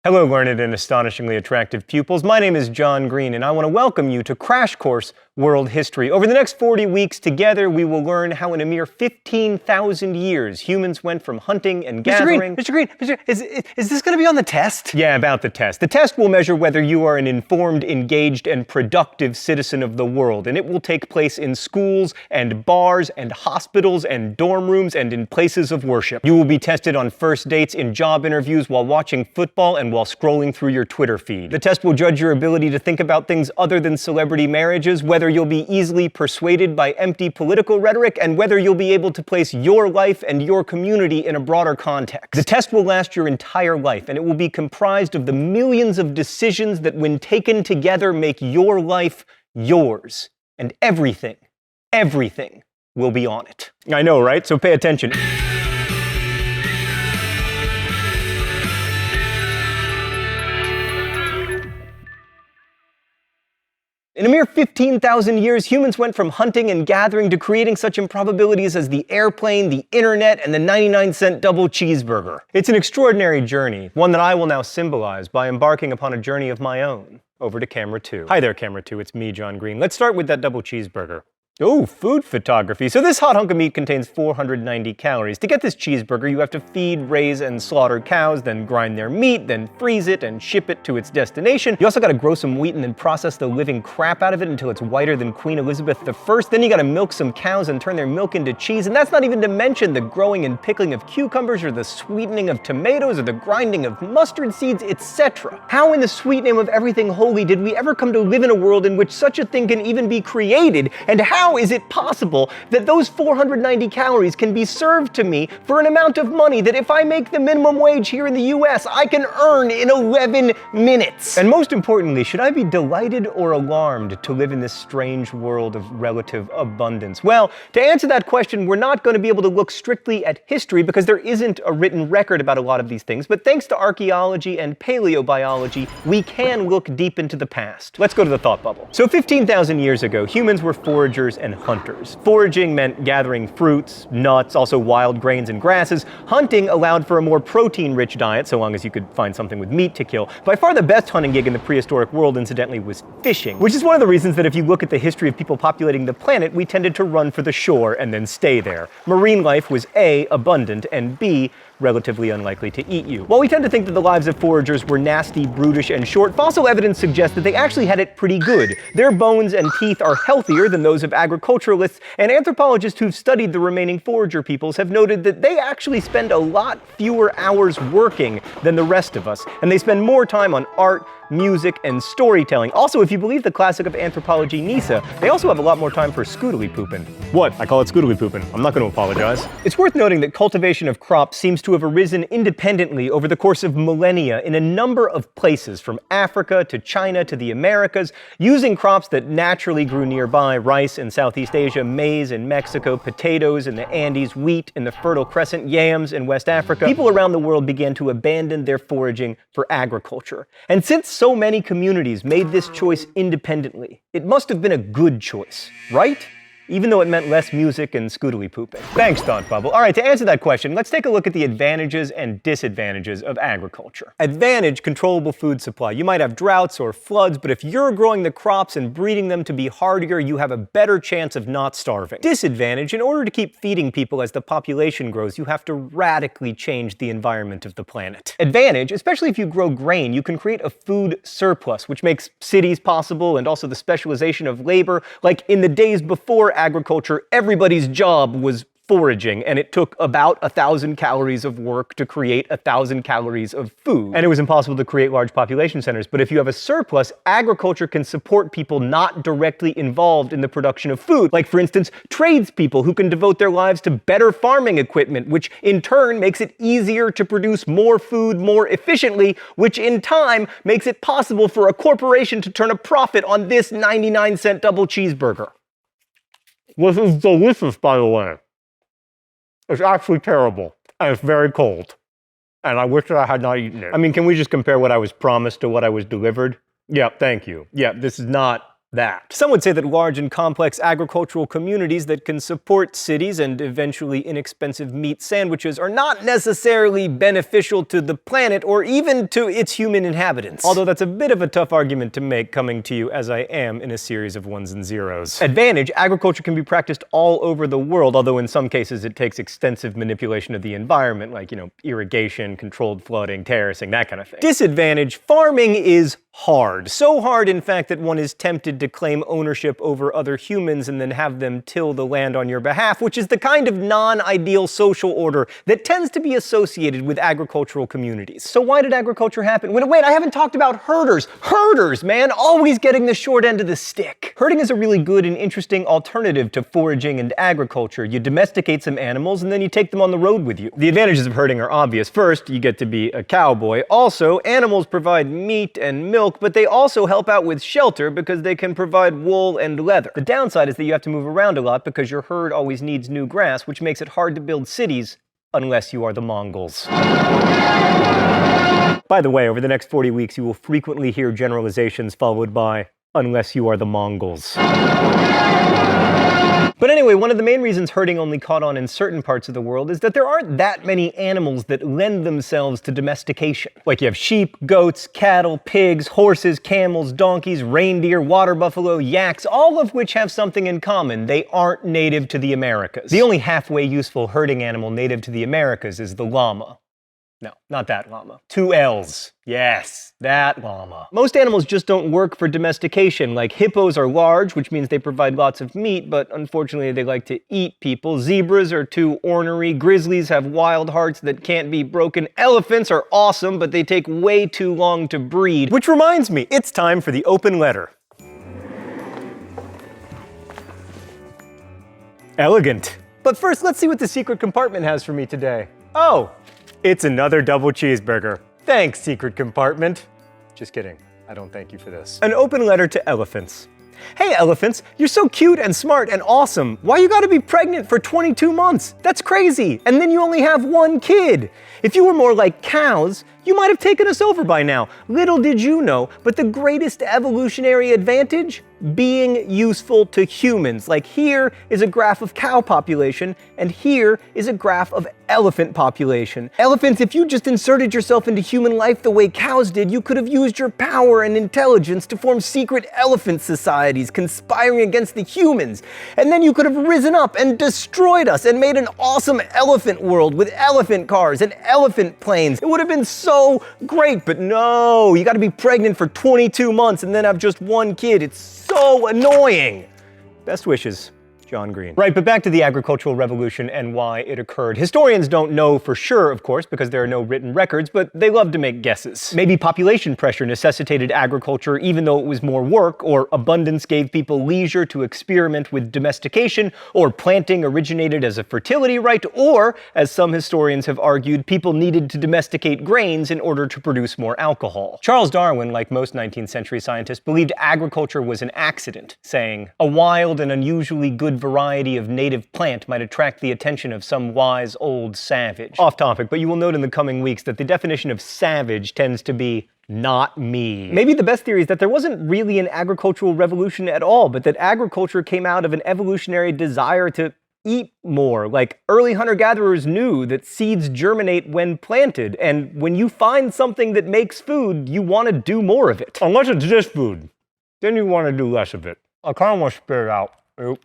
Hello, learned and astonishingly attractive pupils. My name is John Green, and I want to welcome you to Crash Course World History. Over the next 40 weeks together, we will learn how in a mere 15,000 years, humans went from hunting and gathering... Mr. Green, is this going to be on the test? Yeah, about the test. The test will measure whether you are an informed, engaged, and productive citizen of the world, and it will take place in schools and bars and hospitals and dorm rooms and in places of worship. You will be tested on first dates, in job interviews, while watching football, and while scrolling through your Twitter feed. The test will judge your ability to think about things other than celebrity marriages, whether you'll be easily persuaded by empty political rhetoric, and whether you'll be able to place your life and your community in a broader context. The test will last your entire life, and it will be comprised of the millions of decisions that, when taken together, make your life yours. And everything will be on it. I know, right? So pay attention. In a mere 15,000 years, humans went from hunting and gathering to creating such improbabilities as the airplane, the internet, and the 99-cent double cheeseburger. It's an extraordinary journey, one that I will now symbolize by embarking upon a journey of my own. Over to camera 2. Hi there, camera 2, it's me, John Green. Let's start with that double cheeseburger. Oh, food photography. So this hot hunk of meat contains 490 calories. To get this cheeseburger, you have to feed, raise, and slaughter cows, then grind their meat, then freeze it and ship it to its destination. You also gotta grow some wheat and then process the living crap out of it until it's whiter than Queen Elizabeth I. Then you gotta milk some cows and turn their milk into cheese, and that's not even to mention the growing and pickling of cucumbers, or the sweetening of tomatoes, or the grinding of mustard seeds, etc. How in the sweet name of everything holy did we ever come to live in a world in which such a thing can even be created, and how is it possible that those 490 calories can be served to me for an amount of money that, if I make the minimum wage here in the US, I can earn in 11 minutes? And most importantly, should I be delighted or alarmed to live in this strange world of relative abundance? Well, to answer that question, we're not going to be able to look strictly at history because there isn't a written record about a lot of these things, but thanks to archaeology and paleobiology, we can look deep into the past. Let's go to the thought bubble. So 15,000 years ago, humans were foragers and hunters. Foraging meant gathering fruits, nuts, also wild grains and grasses. Hunting allowed for a more protein-rich diet, so long as you could find something with meat to kill. By far the best hunting gig in the prehistoric world, incidentally, was fishing, which is one of the reasons that if you look at the history of people populating the planet, we tended to run for the shore and then stay there. Marine life was A, abundant, and B, relatively unlikely to eat you. While we tend to think that the lives of foragers were nasty, brutish, and short, fossil evidence suggests that they actually had it pretty good. Their bones and teeth are healthier than those of agriculturalists, and anthropologists who've studied the remaining forager peoples have noted that they actually spend a lot fewer hours working than the rest of us, and they spend more time on art, music, and storytelling. Also, if you believe the classic of anthropology, Nisa, they also have a lot more time for scoodly pooping. What? I call it scoodly pooping. I'm not going to apologize. It's worth noting that cultivation of crops seems to have arisen independently over the course of millennia in a number of places, from Africa to China to the Americas, using crops that naturally grew nearby: rice in Southeast Asia, maize in Mexico, potatoes in the Andes, wheat in the Fertile Crescent, yams in West Africa. People around the world began to abandon their foraging for agriculture. And since so many communities made this choice independently, it must have been a good choice, right? Even though it meant less music and scoodly pooping. Thanks, Thought Bubble. All right, to answer that question, let's take a look at the advantages and disadvantages of agriculture. Advantage: controllable food supply. You might have droughts or floods, but if you're growing the crops and breeding them to be hardier, you have a better chance of not starving. Disadvantage: in order to keep feeding people as the population grows, you have to radically change the environment of the planet. Advantage: especially if you grow grain, you can create a food surplus, which makes cities possible, and also the specialization of labor. Like in the days before agriculture, everybody's job was foraging, and it took about 1,000 calories of work to create 1,000 calories of food. And it was impossible to create large population centers. But if you have a surplus, agriculture can support people not directly involved in the production of food. Like, for instance, tradespeople who can devote their lives to better farming equipment, which in turn makes it easier to produce more food more efficiently, which in time makes it possible for a corporation to turn a profit on this 99-cent double cheeseburger. This is delicious, by the way. It's actually terrible, and it's very cold. And I wish that I had not eaten it. I mean, can we just compare what I was promised to what I was delivered? Yeah, thank you. Yeah, this is not that. Some would say that large and complex agricultural communities that can support cities and eventually inexpensive meat sandwiches are not necessarily beneficial to the planet or even to its human inhabitants. Although that's a bit of a tough argument to make coming to you as I am in a series of ones and zeros. Advantage, agriculture can be practiced all over the world, although in some cases it takes extensive manipulation of the environment, like, irrigation, controlled flooding, terracing, that kind of thing. Disadvantage, farming is hard. So hard, in fact, that one is tempted to claim ownership over other humans and then have them till the land on your behalf, which is the kind of non-ideal social order that tends to be associated with agricultural communities. So why did agriculture happen? Wait, I haven't talked about herders. Herders, man, always getting the short end of the stick. Herding is a really good and interesting alternative to foraging and agriculture. You domesticate some animals and then you take them on the road with you. The advantages of herding are obvious. First, you get to be a cowboy. Also, animals provide meat and milk, but they also help out with shelter because they can provide wool and leather. The downside is that you have to move around a lot because your herd always needs new grass, which makes it hard to build cities unless you are the Mongols. By the way, over the next 40 weeks, you will frequently hear generalizations followed by, unless you are the Mongols. But anyway, one of the main reasons herding only caught on in certain parts of the world is that there aren't that many animals that lend themselves to domestication. Like you have sheep, goats, cattle, pigs, horses, camels, donkeys, reindeer, water buffalo, yaks, all of which have something in common. They aren't native to the Americas. The only halfway useful herding animal native to the Americas is the llama. No, not that llama. 2 L's. Yes, that llama. Most animals just don't work for domestication. Like hippos are large, which means they provide lots of meat, but unfortunately they like to eat people. Zebras are too ornery. Grizzlies have wild hearts that can't be broken. Elephants are awesome, but they take way too long to breed. Which reminds me, it's time for the open letter. Elegant. But first, let's see what the secret compartment has for me today. Oh! It's another double cheeseburger. Thanks, secret compartment. Just kidding. I don't thank you for this. An open letter to elephants. Hey elephants, you're so cute and smart and awesome. Why you gotta be pregnant for 22 months? That's crazy. And then you only have 1 kid. If you were more like cows, you might have taken us over by now. Little did you know, but the greatest evolutionary advantage? Being useful to humans. Like here is a graph of cow population, and here is a graph of elephant population. Elephants, if you just inserted yourself into human life the way cows did, you could have used your power and intelligence to form secret elephant societies conspiring against the humans. And then you could have risen up and destroyed us and made an awesome elephant world with elephant cars and elephant planes. It would have been so great, but no, you gotta be pregnant for 22 months and then have just 1 kid. It's so annoying. Best wishes, John Green. Right, but back to the agricultural revolution and why it occurred. Historians don't know for sure, of course, because there are no written records, but they love to make guesses. Maybe population pressure necessitated agriculture even though it was more work, or abundance gave people leisure to experiment with domestication, or planting originated as a fertility right, or, as some historians have argued, people needed to domesticate grains in order to produce more alcohol. Charles Darwin, like most 19th century scientists, believed agriculture was an accident, saying, "A wild and unusually good variety of native plant might attract the attention of some wise old savage." Off topic, but you will note in the coming weeks that the definition of savage tends to be not me. Maybe the best theory is that there wasn't really an agricultural revolution at all, but that agriculture came out of an evolutionary desire to eat more. Like early hunter-gatherers knew that seeds germinate when planted, and when you find something that makes food, you want to do more of it. Unless it's just food, then you want to do less of it. I kind of want to spit it out. Oop.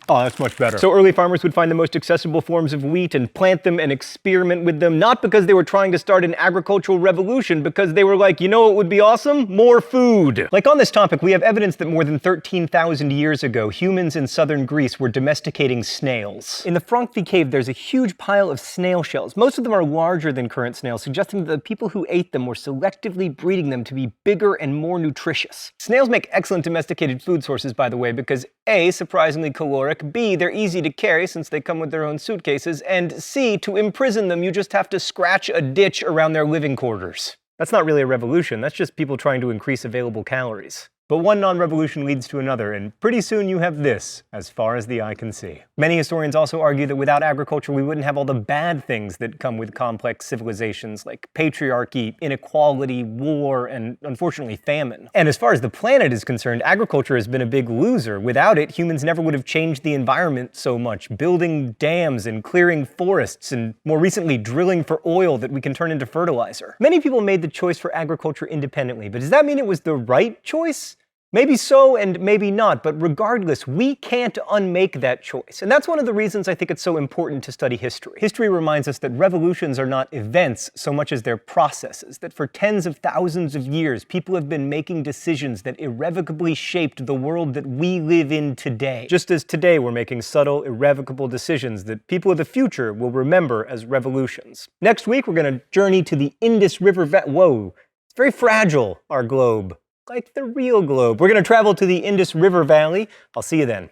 Oh, that's much better. So early farmers would find the most accessible forms of wheat and plant them and experiment with them, not because they were trying to start an agricultural revolution, because they were like, you know what would be awesome? More food. Like on this topic, we have evidence that more than 13,000 years ago, humans in southern Greece were domesticating snails. In the Frankfurt cave, there's a huge pile of snail shells. Most of them are larger than current snails, suggesting that the people who ate them were selectively breeding them to be bigger and more nutritious. Snails make excellent domesticated food sources, by the way, because A, surprisingly caloric, B, they're easy to carry since they come with their own suitcases, and C, to imprison them, you just have to scratch a ditch around their living quarters. That's not really a revolution, that's just people trying to increase available calories. But one non-revolution leads to another, and pretty soon you have this, as far as the eye can see. Many historians also argue that without agriculture we wouldn't have all the bad things that come with complex civilizations like patriarchy, inequality, war, and unfortunately famine. And as far as the planet is concerned, agriculture has been a big loser. Without it, humans never would have changed the environment so much, building dams and clearing forests, and more recently drilling for oil that we can turn into fertilizer. Many people made the choice for agriculture independently, but does that mean it was the right choice? Maybe so and maybe not, but regardless, we can't unmake that choice. And that's one of the reasons I think it's so important to study history. History reminds us that revolutions are not events so much as they're processes, that for tens of thousands of years, people have been making decisions that irrevocably shaped the world that we live in today. Just as today we're making subtle, irrevocable decisions that people of the future will remember as revolutions. Next week, we're gonna journey to the Indus River Valley. Whoa, it's very fragile, our globe. Like the real globe. We're going to travel to the Indus River Valley. I'll see you then.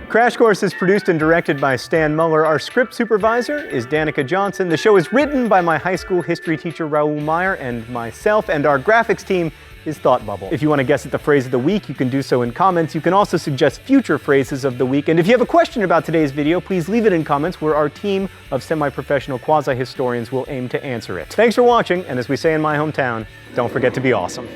Crash Course is produced and directed by Stan Muller. Our script supervisor is Danica Johnson. The show is written by my high school history teacher Raoul Meyer and myself, and our graphics team is Thought Bubble. If you want to guess at the phrase of the week, you can do so in comments. You can also suggest future phrases of the week. And if you have a question about today's video, please leave it in comments where our team of semi-professional quasi-historians will aim to answer it. Thanks for watching, and as we say in my hometown, don't forget to be awesome.